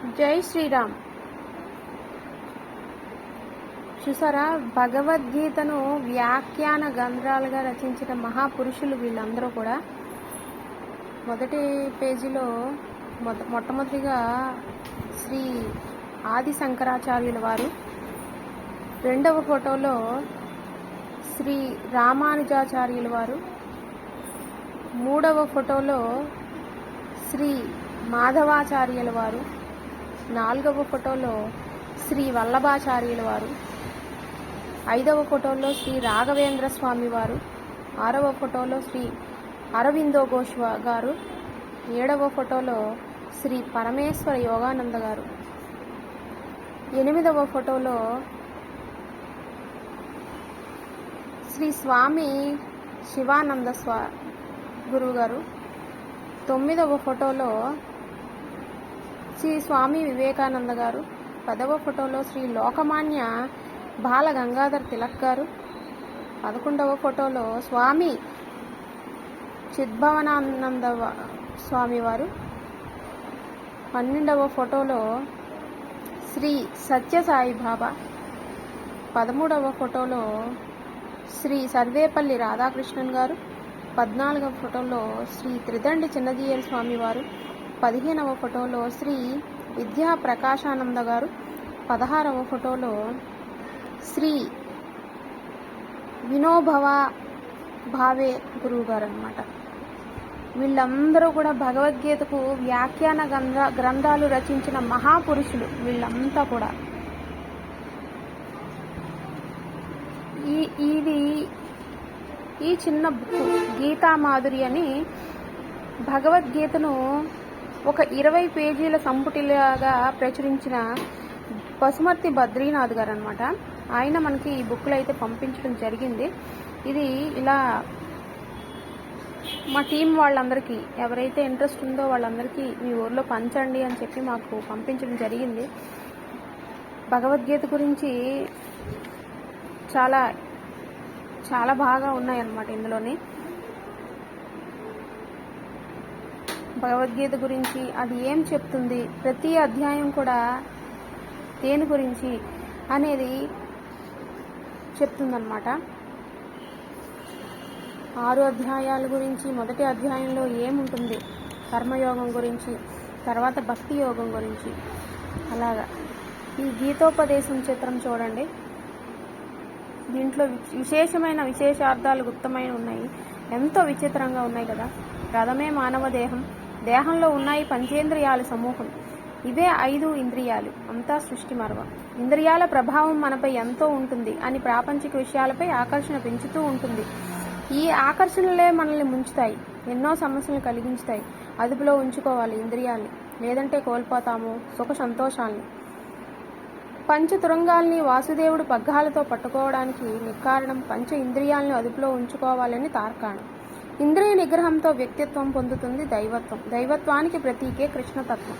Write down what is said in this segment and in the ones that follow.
జై శ్రీరామ్. చూసారా, భగవద్గీతను వ్యాఖ్యాన గ్రంథాలుగా రచించిన మహాపురుషులు వీళ్ళందరూ కూడా. మొదటి పేజీలో మొట్టమొదటిగా శ్రీ ఆది శంకరాచార్యుల వారు, రెండవ ఫోటోలో శ్రీ రామానుజాచార్యుల వారు, మూడవ ఫోటోలో శ్రీ మాధవాచార్యుల వారు, నాలుగవ ఫోటోలో శ్రీ వల్లభాచార్యుల వారు, ఐదవ ఫోటోలో శ్రీ రాఘవేంద్ర స్వామి వారు, ఆరవ ఫోటోలో శ్రీ అరవిందో ఘోష్ గారు, ఏడవ ఫోటోలో శ్రీ పరమేశ్వర యోగానంద గారు, ఎనిమిదవ ఫోటోలో శ్రీ స్వామి శివానంద గురువు గారు, తొమ్మిదవ ఫోటోలో శ్రీ స్వామి వివేకానంద గారు, 10వ ఫోటోలో శ్రీ లోకమాన్య బాల గంగాధర్ తిలక్ గారు, 11వ ఫోటోలో స్వామి చిద్భవనానంద స్వామి వారు, 12వ ఫోటోలో శ్రీ సత్యసాయి బాబా, 13వ ఫోటోలో శ్రీ సర్వేపల్లి రాధాకృష్ణన్ గారు, 14వ ఫోటోలో శ్రీ త్రిదండి చిన్నజీయర్ స్వామి వారు, 15వ ఫోటోలో శ్రీ విద్యా ప్రకాశానంద గారు, 16వ ఫోటోలో శ్రీ వినోభవ భావే గురువు గారు అన్నమాట. వీళ్ళందరూ కూడా భగవద్గీతకు వ్యాఖ్యాన గ్రంథాలు రచించిన మహాపురుషులు వీళ్ళంతా కూడా. ఈ చిన్న బుక్ గీతా మాధురి అని భగవద్గీతను ఒక 20 పేజీల సంపుటిలాగా ప్రచురించిన పసుమర్తి బద్రీనాథ్ గారు అనమాట. ఆయన మనకి ఈ బుక్లో అయితే పంపించడం జరిగింది. ఇది ఇలా మా టీం వాళ్ళందరికీ ఎవరైతే ఇంట్రెస్ట్ ఉందో వాళ్ళందరికీ మీ ఊర్లో పంచండి అని చెప్పి మాకు పంపించడం జరిగింది. భగవద్గీత గురించి చాలా చాలా బాగా ఉన్నాయన్నమాట ఇందులోని. భగవద్గీత గురించి అది ఏం చెప్తుంది, ప్రతి అధ్యాయం కూడా దేని గురించి అనేది చెప్తుందన్నమాట. 6 అధ్యాయాల గురించి, మొదటి అధ్యాయంలో ఏముంటుంది, కర్మయోగం గురించి, తర్వాత భక్తి యోగం గురించి. అలాగా ఈ గీతోపదేశం చిత్రం చూడండి. దీంట్లో విశేషమైన విశేషార్థాలు గుప్తమైన ఉన్నాయి. ఎంతో విచిత్రంగా ఉన్నాయి కదా. రథమే మానవ దేహం, దేహంలో ఉన్నాయి పంచేంద్రియాల సమూహం, ఇవే 5 ఇంద్రియాలు, అంతా సృష్టి మర్వం. ఇంద్రియాల ప్రభావం మనపై ఎంతో ఉంటుంది అని ప్రాపంచిక విషయాలపై ఆకర్షణ పెంచుతూ ఉంటుంది. ఈ ఆకర్షణలే మనల్ని ముంచుతాయి, ఎన్నో సమస్యలు కలిగించుతాయి. అదుపులో ఉంచుకోవాలి ఇంద్రియాల్ని, లేదంటే కోల్పోతాము సుఖ సంతోషాల్ని. పంచతురంగాల్ని వాసుదేవుడు పగ్గాలతో పట్టుకోవడానికి నిక్కారణం పంచ ఇంద్రియాలను అదుపులో ఉంచుకోవాలని తార్కాణం. ఇంద్రియ నిగ్రహంతో వ్యక్తిత్వం పొందుతుంది దైవత్వం, దైవత్వానికి ప్రతీకే కృష్ణతత్వం.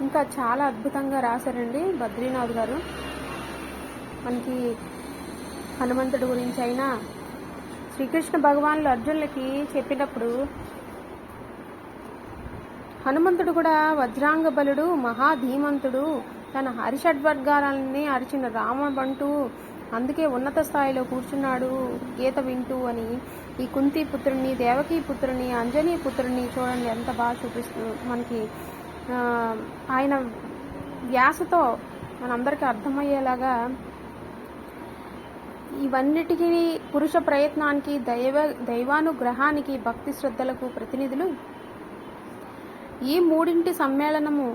ఇంకా చాలా అద్భుతంగా రాశారండి బద్రీనాథ్ గారు. మనకి హనుమంతుడి గురించి అయినా, శ్రీకృష్ణ భగవానులు అర్జునులకి చెప్పినప్పుడు హనుమంతుడు కూడా వజ్రాంగ బలుడు, మహాధీమంతుడు, తన హరిషడ్వర్గాలని అరిచిన రామబంటూ, అందుకే ఉన్నత స్థాయిలో కూర్చున్నాడు గీత వింటూ అని ఈ కుంతి పుత్రుని, దేవకీ పుత్రుని, అంజనీ పుత్రుని చూడండి ఎంత బాగా చూపిస్తుంది మనకి. ఆయన వ్యాసతో మనందరికీ అర్థమయ్యేలాగా ఇవన్నిటికీ పురుష ప్రయత్నానికి, దైవానుగ్రహానికి, భక్తి శ్రద్ధలకు ప్రతినిధులు. ఈ మూడింటి సమ్మేళనము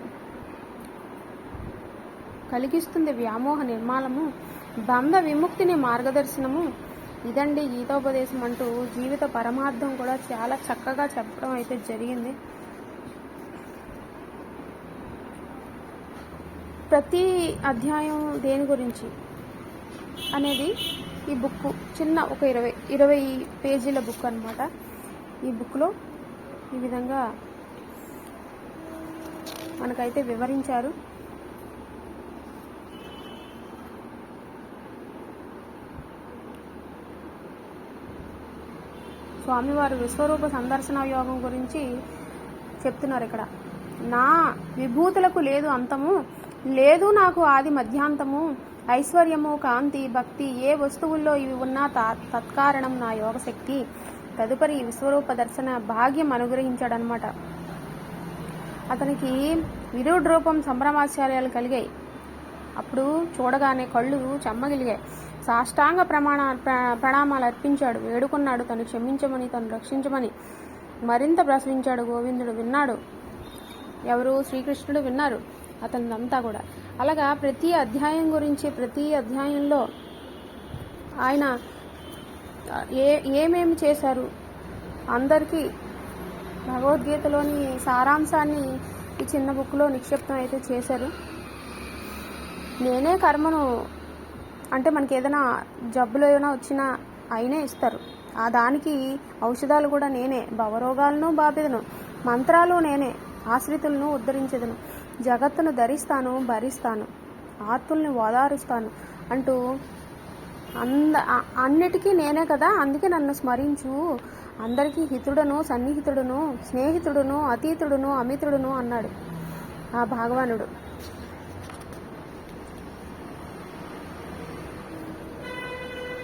కలిగిస్తుంది వ్యామోహ నిర్మాణము, బంధ విముక్తిని మార్గదర్శనము. ఇదండి గీతోపదేశం అంటూ జీవిత పరమార్థం కూడా చాలా చక్కగా చెప్పడం అయితే జరిగింది. ప్రతి అధ్యాయం దేని గురించి అనేది ఈ బుక్ చిన్న ఒక 20 పేజీల బుక్ అన్నమాట. ఈ బుక్లో ఈ విధంగా మనకైతే వివరించారు. స్వామివారు విశ్వరూప సందర్శన యోగం గురించి చెప్తున్నారు ఇక్కడ. నా విభూతులకు లేదు అంతము, లేదు నాకు ఆది మధ్యాంతము. ఐశ్వర్యము, కాంతి, భక్తి ఏ వస్తువుల్లో ఇవి ఉన్నా తత్కారణం నా యోగశక్తి. తదుపరి విశ్వరూప దర్శన భాగ్యం అనుగ్రహించాడనమాట. అతనికి విరుడ్ రూపం సంభ్రమాశ్చర్యాలు కలిగాయి. అప్పుడు చూడగానే కళ్ళు చెమ్మగిలిగాయి. సాష్టాంగ ప్రణామాలు అర్పించాడు. వేడుకున్నాడు తను క్షమించమని, తను రక్షించమని. మరింత ప్రసవించాడు. గోవిందుడు విన్నాడు. ఎవరు? శ్రీకృష్ణుడు విన్నారు అతనిదంతా కూడా. అలాగా ప్రతి అధ్యాయం గురించి, ప్రతి అధ్యాయంలో ఆయన ఏమేమి చేశారు అందరికీ భగవద్గీతలోని సారాంశాన్ని ఈ చిన్న బుక్లో నిక్షిప్తం అయితే చేశారు. నేనే కర్మను, అంటే మనకి ఏదైనా జబ్బులు ఏమైనా వచ్చినా ఆయనే ఇస్తారు. ఆ దానికి ఔషధాలు కూడా నేనే, భవరోగాలను బాబెదను, మంత్రాలు నేనే, ఆశ్రితులను ఉద్ధరించెదను, జగత్తును ధరిస్తాను, భరిస్తాను, ఆర్తుల్ని ఓదారుస్తాను అంటూ అన్నిటికీ నేనే కదా, అందుకే నన్ను స్మరించు, అందరికీ హితుడును, సన్నిహితుడును, స్నేహితుడును, అతీతుడును, అమితుడును అన్నాడు ఆ భగవానుడు.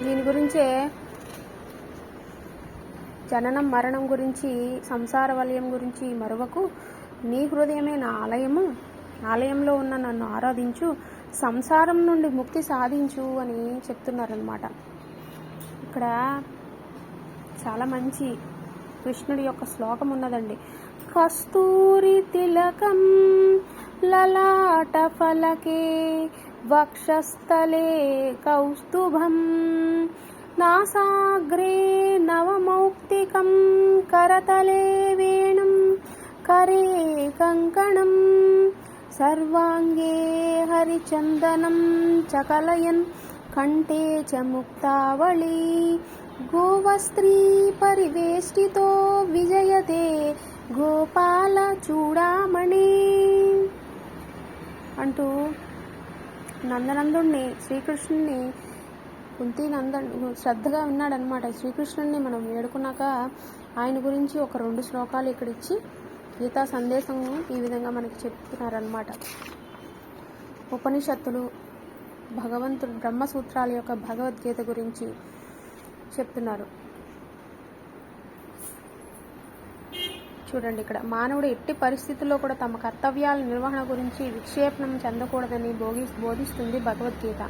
దీని గురించే జననం మరణం గురించి, సంసార వలయం గురించి మరువకు, నీ హృదయమే నా ఆలయము, ఆలయంలో ఉన్న నన్ను ఆరాధించు, సంసారం నుండి ముక్తి సాధించు అని చెప్తున్నారనమాట. ఇక్కడ చాలా మంచి కృష్ణుడి యొక్క శ్లోకం ఉన్నదండి. కస్తూరి తిలకం లలాట ఫలకే వక్షస్థలే కౌస్తుభం నాసాగ్రే నవమౌక్తికం కరతలే వేణుం కరే కంకణం సర్వాంగే హరిచందనం చకలయన్ కంఠే చ ముక్తావళి గోవస్త్రీ పరివేష్టితో విజయతే గోపాల చూడామణి అంటూ నందనందుణ్ణి, శ్రీకృష్ణుని శ్రద్ధగా విన్నాడనమాట. శ్రీకృష్ణుడిని మనం వేడుకున్నాక ఆయన గురించి ఒక 2 శ్లోకాలు ఇక్కడ ఇచ్చి గీతా సందేశం ఈ విధంగా మనకి చెప్తున్నారనమాట. ఉపనిషత్తులు, భగవంతుడు బ్రహ్మసూత్రాల యొక్క భగవద్గీత గురించి చెప్తున్నారు. చూడండి, ఇక్కడ మానవుడు ఎట్టి పరిస్థితుల్లో కూడా తమ కర్తవ్యాల నిర్వహణ గురించి విక్షేపణం చెందకూడదని బోధిస్తుంది భగవద్గీత.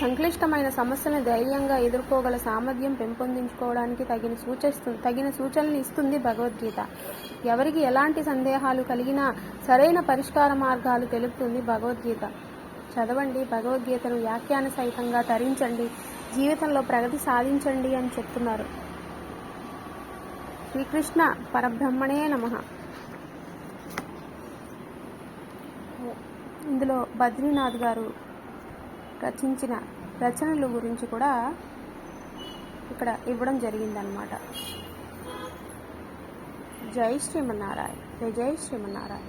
సంక్లిష్టమైన సమస్యలను ధైర్యంగా ఎదుర్కోగల సామర్థ్యం పెంపొందించుకోవడానికి తగిన సూచనలు ఇస్తుంది భగవద్గీత. ఎవరికి ఎలాంటి సందేహాలు కలిగినా సరైన పరిష్కార మార్గాలు తెలుపుతుంది భగవద్గీత. చదవండి, భగవద్గీతను వ్యాఖ్యాన సహితంగా తరించండి, జీవితంలో ప్రగతి సాధించండి అని చెప్తున్నారు. శ్రీకృష్ణ పరబ్రహ్మణే నమః. ఇందులో బద్రీనాథ్ గారు రచించిన రచనల గురించి కూడా ఇక్కడ ఇవ్వడం జరిగిందనమాట. జై శ్రీమన్నారాయణ, జై శ్రీమన్నారాయణ.